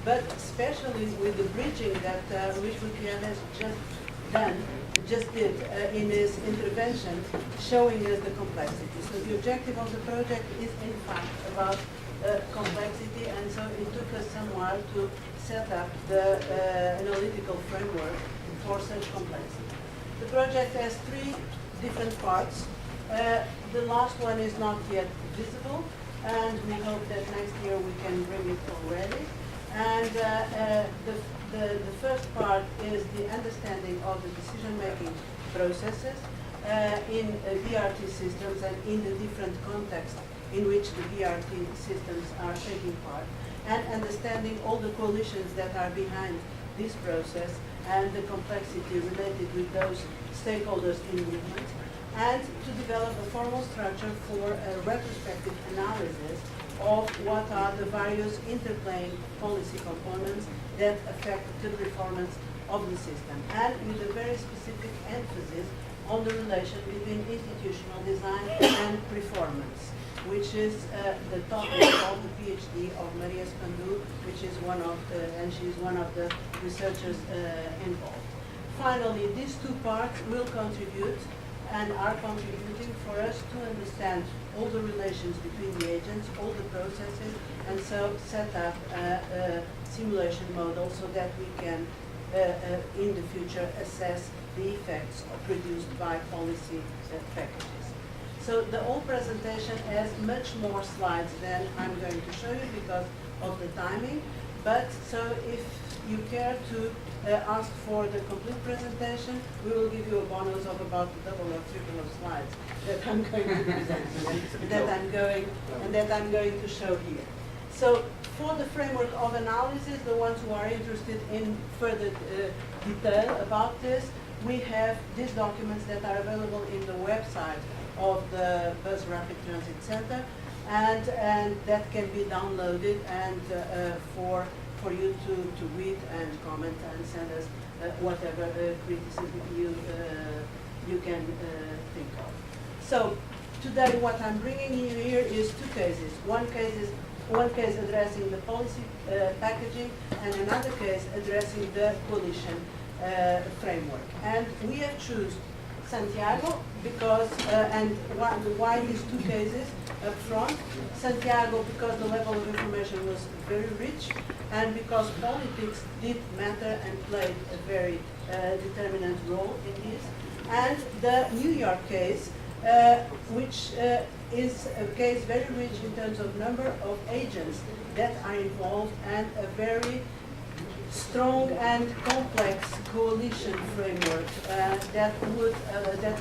but especially with the bridging that Luis Gutierrez just did in his intervention, showing us the complexity. So the objective of the project is in fact about complexity, and so it took us some while to set up the analytical framework for such complexity. The project has three different parts. The last one is not yet visible, and we hope that next year we can bring it already. And the first part is the understanding of the decision-making processes in BRT systems and in the different contexts in which the BRT systems are taking part, and understanding all the coalitions that are behind this process and the complexity related with those stakeholders in movement, and to develop a formal structure for a retrospective analysis of what are the various interplaying policy components that affect the performance of the system, and with a very specific emphasis on the relation between institutional design and performance, which is the topic of the PhD of Maria Spandu, which is one of and she is one of the researchers involved. Finally, these two parts will contribute and are contributing for us to understand all the relations between the agents, all the processes, and so set up a simulation model so that we can, in the future, assess the effects produced by policy packages. So the whole presentation has much more slides than I'm going to show you because of the timing, but so if you care to ask for the complete presentation, we will give you a bonus of about double or triple of slides that I'm going to present here, that I'm going to show here. So for the framework of analysis, the ones who are interested in further detail about this, we have these documents that are available in the website of the Bus Rapid Transit Center, and that can be downloaded and for you to read and comment and send us whatever criticism you can think of. So today what I'm bringing you here is two cases. One case addressing the policy packaging, and another case addressing the coalition framework. And we have chosen Santiago because, and why these two cases up front? Santiago because the level of information was very rich, and because politics did matter and played a very determinant role in this. And the New York case, which is a case very rich in terms of number of agents that are involved, and a very strong and complex coalition framework that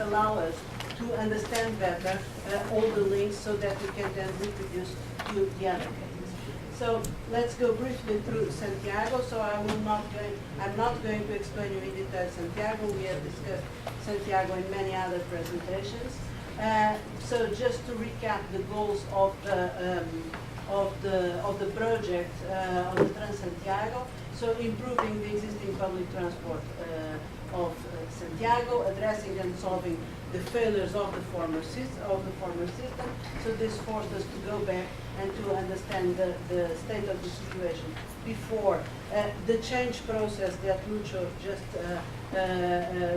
allow us to understand better all the links so that we can then reproduce to the other cases. So let's go briefly through Santiago. So I'm not going to explain you in detail Santiago. We have discussed Santiago in many other presentations. So just to recap the goals of the project of the Trans-Santiago. So improving the existing public transport of Santiago, addressing and solving the failures of the former system. So this forced us to go back and to understand the state of the situation before the change process that Lucho just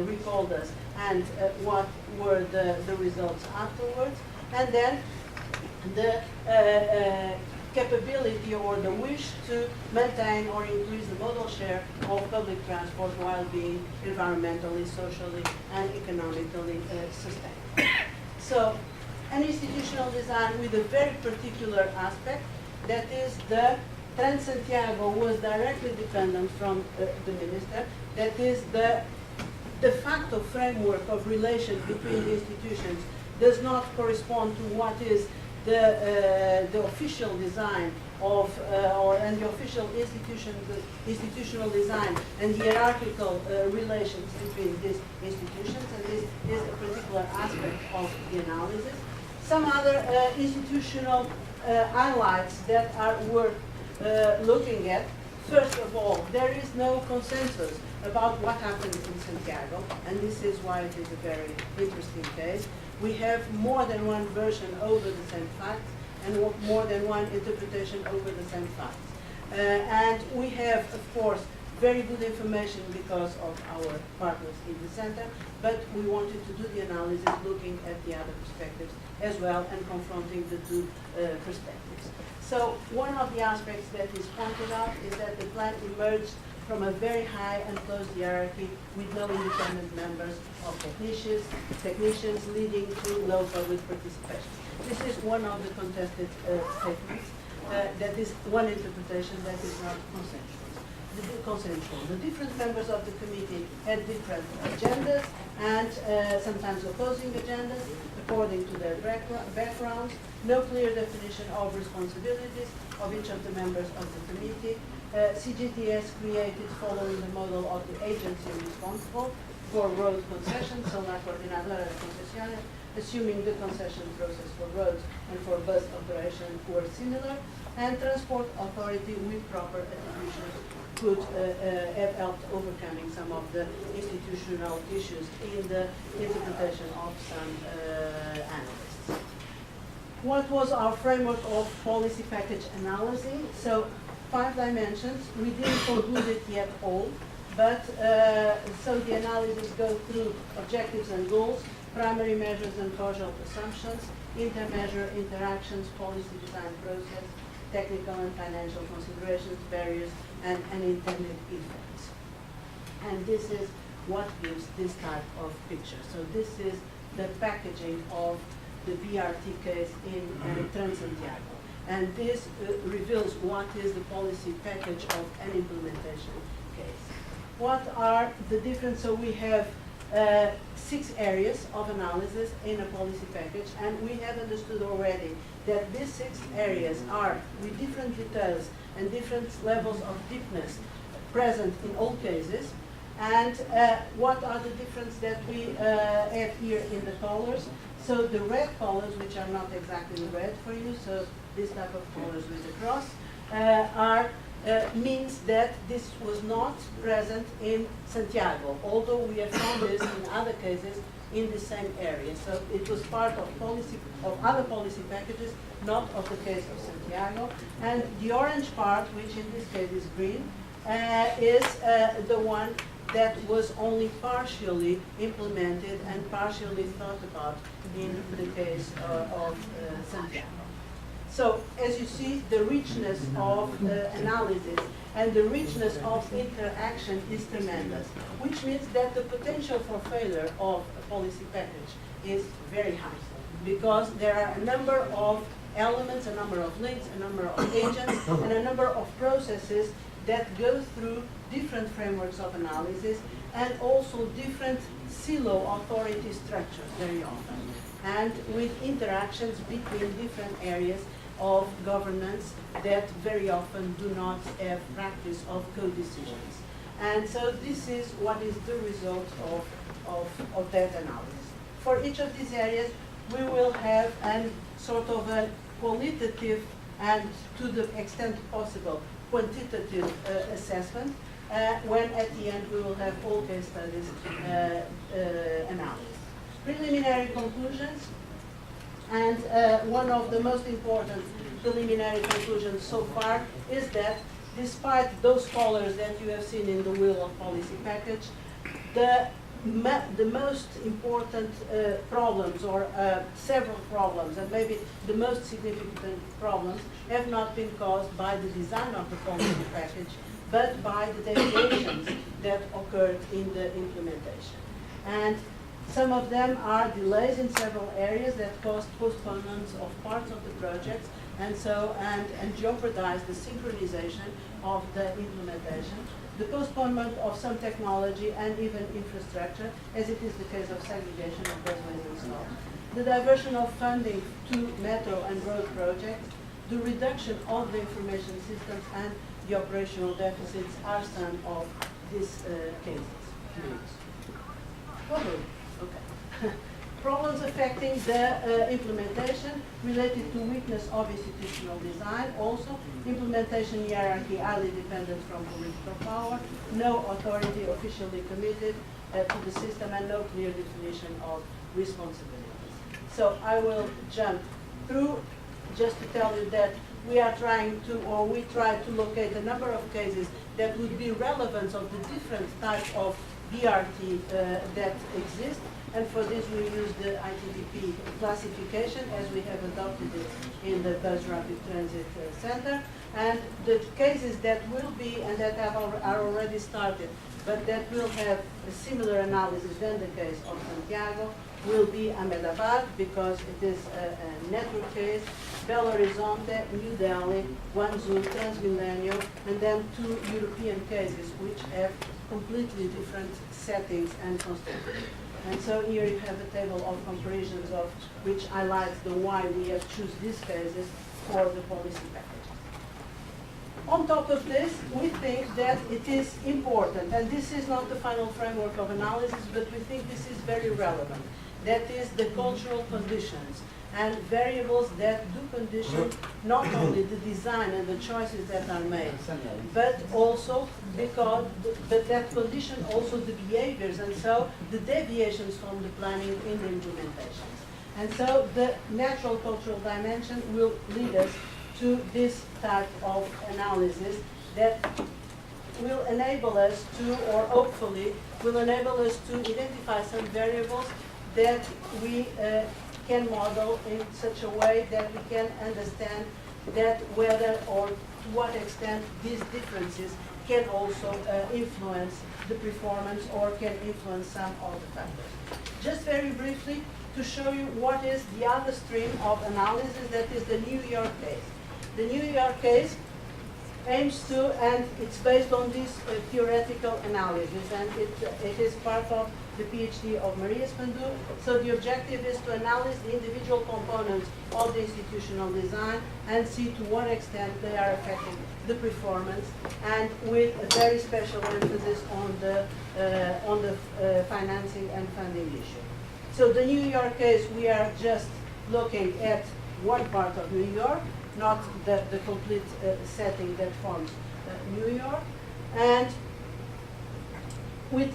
recalled us, and what were the results afterwards, and then the capability or the wish to maintain or increase the modal share of public transport while being environmentally, socially, and economically sustained. So, an institutional design with a very particular aspect, that is the Trans-Santiago was directly dependent from the minister, that is the de facto framework of relation between the institutions does not correspond to what is the official design of and the official institutional design and hierarchical relations between these institutions, and this is a particular aspect of the analysis. Some other institutional highlights that are worth looking at. First of all, there is no consensus about what happens in Santiago, and this is why it is a very interesting case. We have more than one version over the same facts and more than one interpretation over the same facts. And we have, of course, very good information because of our partners in the center, but we wanted to do the analysis looking at the other perspectives as well and confronting the two perspectives. So one of the aspects that is pointed out is that the plan emerged from a very high and close hierarchy with no independent members of technicians leading to low public participation. This is one of the contested statements. That is one interpretation that is not consensual. The different members of the committee had different agendas and sometimes opposing agendas according to their backgrounds, no clear definition of responsibilities of each of the members of the committee. CGTS created following the model of the agency responsible for road concessions, so la coordinadora de concesiones, assuming the concession process for roads and for bus operation were similar, and transport authority with proper attributions could have helped overcoming some of the institutional issues in the interpretation of some analysts. What was our framework of policy package analysis? So 5 dimensions. We didn't conclude it yet all, but so the analysis goes through objectives and goals, primary measures and causal assumptions, intermeasure interactions, policy design process, technical and financial considerations, barriers, and unintended effects. And this is what gives this type of picture. So this is the packaging of the BRT case in Transantiago. And this reveals what is the policy package of an implementation case. What are the different, so we have 6 areas of analysis in a policy package, and we have understood already that these 6 areas are with different details and different levels of deepness present in all cases. And what are the differences that we have here in the colors? So the red colors, which are not exactly red for you, so this type of colors with the cross, means that this was not present in Santiago, although we have found this in other cases in the same area. So it was part of policy of other policy packages, not of the case of Santiago. And the orange part, which in this case is green, is the one that was only partially implemented and partially thought about in the case of Santiago. So, as you see, the richness of analysis and the richness of interaction is tremendous, which means that the potential for failure of a policy package is very high, because there are a number of elements, a number of links, a number of agents, and a number of processes that go through different frameworks of analysis and also different silo authority structures very often, and with interactions between different areas of governance that very often do not have practice of co-decisions. And so this is what is the result of that analysis. For each of these areas, we will have a sort of a qualitative and, to the extent possible, quantitative assessment, when at the end we will have all case studies analysis. Preliminary conclusions. And one of the most important preliminary conclusions so far is that despite those colors that you have seen in the wheel of policy package, the most important problems, or several problems, and maybe the most significant problems, have not been caused by the design of the policy package, but by the deviations that occurred in the implementation. And some of them are delays in several areas that caused postponements of parts of the projects, and so and jeopardize the synchronization of the implementation, the postponement of some technology and even infrastructure, as it is the case of segregation of busways and so on, the diversion of funding to metro and road projects, the reduction of the information systems, and the operational deficits are some of these cases. Okay. Problems affecting the implementation related to weakness of institutional design. Also, implementation hierarchy highly dependent from political power, no authority officially committed to the system, and no clear definition of responsibilities. So I will jump through just to tell you that we are trying to, or we try to locate a number of cases that would be relevant of the different types of BRT that exist. And for this, we use the ITDP classification as we have adopted it in the Bus Rapid Transit Center. And the cases that will be, and that are already started, but that will have a similar analysis than the case of Santiago, will be Ahmedabad, because it is a network case, Belo Horizonte, New Delhi, Guangzhou, Transmilenio, and then 2 European cases which have completely different settings and constructions. And so here you have a table of comparisons of which highlights the why we have chosen these cases for the policy package. On top of this, we think that it is important, and this is not the final framework of analysis, but we think this is very relevant. That is the cultural conditions and variables that do condition not only the design and the choices that are made, but also but that condition also the behaviors, and so the deviations from the planning in the implementations. And so the natural cultural dimension will lead us to this type of analysis that will enable us to, or hopefully will enable us to identify some variables that we can model in such a way that we can understand that whether or to what extent these differences can also influence the performance or can influence some of the factors. Just very briefly to show you what is the other stream of analysis, that is the New York case. The New York case aims to, and it's based on this theoretical analysis, and it is part of the PhD of Maria Spandu. So the objective is to analyze the individual components of the institutional design and see to what extent they are affecting the performance, and with a very special emphasis on the financing and funding issue. So the New York case, we are just looking at one part of New York, not the complete setting that forms New York, and with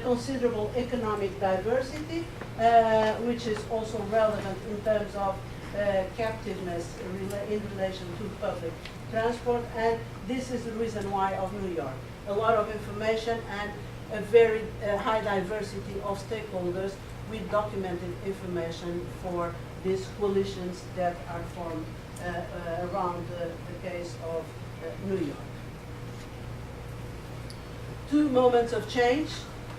considerable economic diversity, which is also relevant in terms of captiveness in relation to public transport, and this is the reason why of New York. A lot of information and a very high diversity of stakeholders with documented information for these coalitions that are formed around the case of New York. 2 moments of change: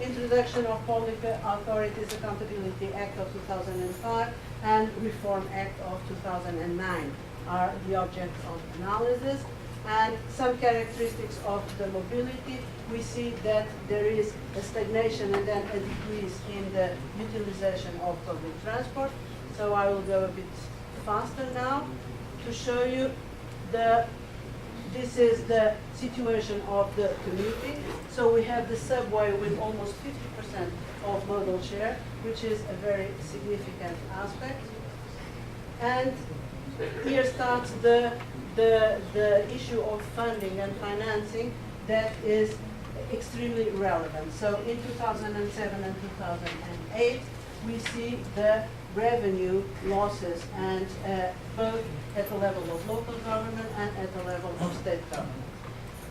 introduction of Public Authorities Accountability Act of 2005 and Reform Act of 2009 are the object of analysis. And some characteristics of the mobility, we see that there is a stagnation and then a decrease in the utilization of public transport. So I will go a bit faster now to show you this is the situation of the commuting. So we have the subway with almost 50% of modal share, which is a very significant aspect. And here starts the issue of funding and financing that is extremely relevant. So in 2007 and 2008, we see the revenue losses, and both at the level of local government and at the level of state government.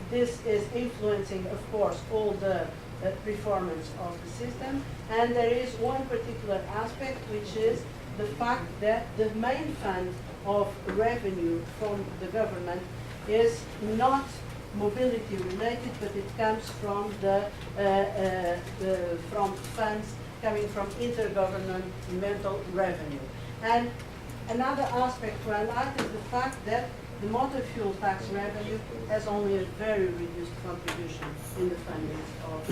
This is influencing, of course, all the performance of the system, and there is one particular aspect, which is the fact that the main fund of revenue from the government is not mobility related, but it comes from from funds coming from intergovernmental revenue. And another aspect to highlight is the fact that the motor fuel tax revenue has only a very reduced contribution in the funding of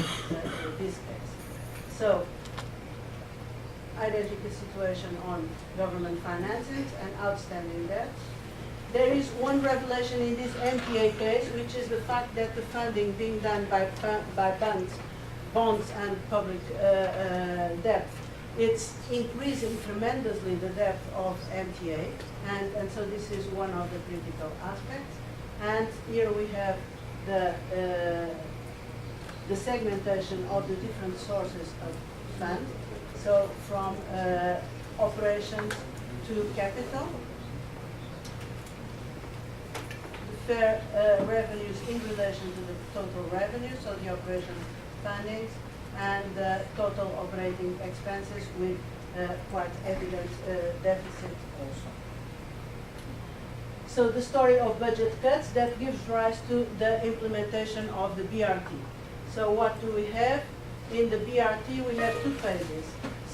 this case. So, identical situation on government finances and outstanding debt. There is one revelation in this MPA case, which is the fact that the funding being done by bonds and public debt, it's increasing tremendously the depth of MTA, and so this is one of the critical aspects. And here we have the segmentation of the different sources of fund, so from operations to capital. fair revenues in relation to the total revenue, so the operation fundings, and total operating expenses with quite evident deficit also. So the story of budget cuts that gives rise to the implementation of the BRT. So what do we have? In the BRT we have two phases.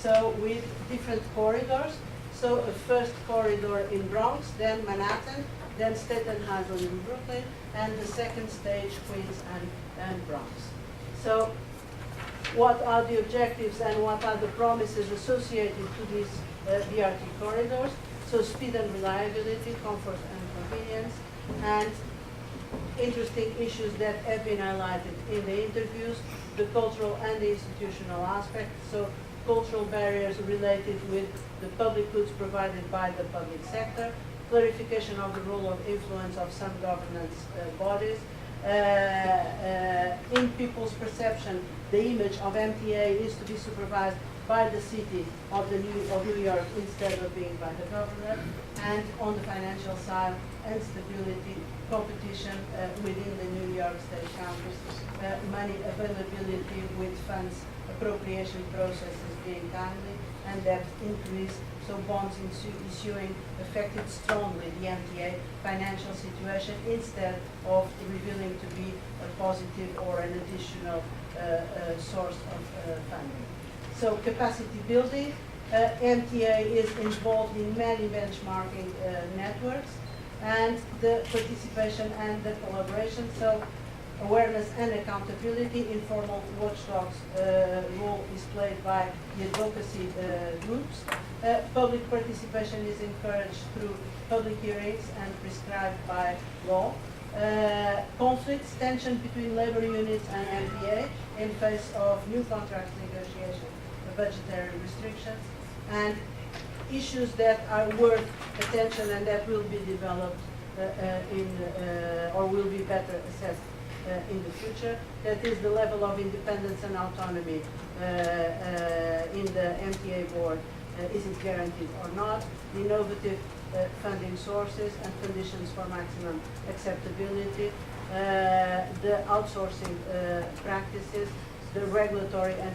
So with different corridors. So a first corridor in Bronx, then Manhattan, then Staten Island in Brooklyn, and the second stage Queens and Bronx. So what are the objectives and what are the promises associated to these BRT corridors? So speed and reliability, comfort and convenience, and interesting issues that have been highlighted in the interviews, the cultural and the institutional aspect. So cultural barriers related with the public goods provided by the public sector, clarification of the role of influence of some governance bodies. In people's perception, the image of MTA is to be supervised by the city of New York instead of being by the government. And on the financial side, instability, competition within the New York State campus, money availability with funds appropriation processes being timely, and debt increase, so bonds issuing affected strongly the MTA financial situation instead of revealing to be a positive or an additional source of funding. So capacity building, MTA is involved in many benchmarking networks, and the participation and the collaboration, so awareness and accountability, informal watchdogs role is played by the advocacy groups. Public participation is encouraged through public hearings and prescribed by law. Conflicts, tension between labor units and MPA in face of new contract negotiation, budgetary restrictions, and issues that are worth attention and that will be developed or will be better assessed in the future. That is the level of independence and autonomy in the MTA board. Is it guaranteed or not? The innovative funding sources and conditions for maximum acceptability, the outsourcing practices, the regulatory and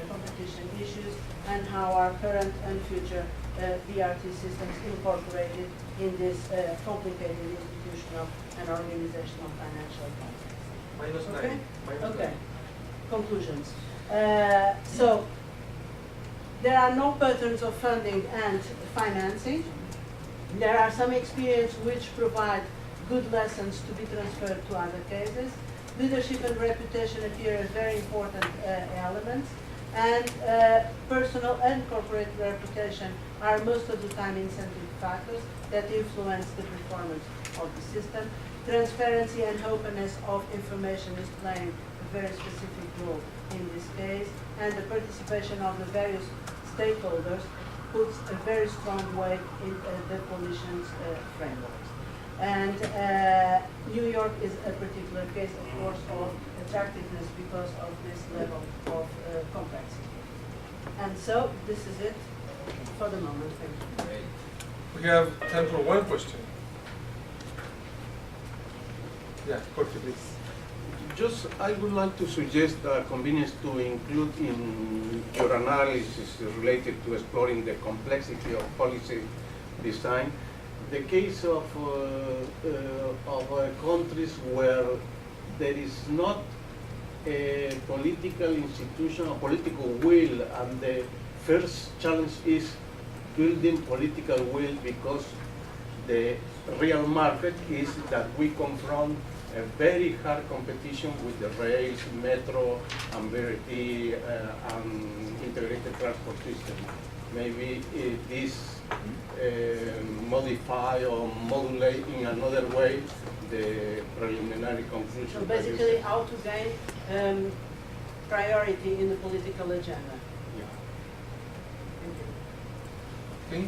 competition issues, and how our current and future BRT systems incorporated in this complicated institutional and organizational financial context. Okay? Okay. Conclusions. So there are no patterns of funding and financing. There are some experience which provide good lessons to be transferred to other cases. Leadership and reputation appear as very important elements, and personal and corporate reputation are most of the time incentive factors that influence the performance of the system. Transparency and openness of information is playing a very specific role in this case, and the participation of the various stakeholders puts a very strong weight in the coalition's frameworks. And New York is a particular case, of course, of attractiveness because of this level of complexity. And so this is it for the moment. Thank you. We have time for one question. Yeah, Jorge, please. Just, I would like to suggest convenience to include in your analysis related to exploring the complexity of policy design, the case of countries where there is not a political institution or political will, and the first challenge is building political will, because the real market is that we confront a very hard competition with the rails, metro, and BRT, and integrated transport system. Maybe this modify or modulate in another way the preliminary conclusion. So basically, how to gain priority in the political agenda. Yeah. Thank you. Okay.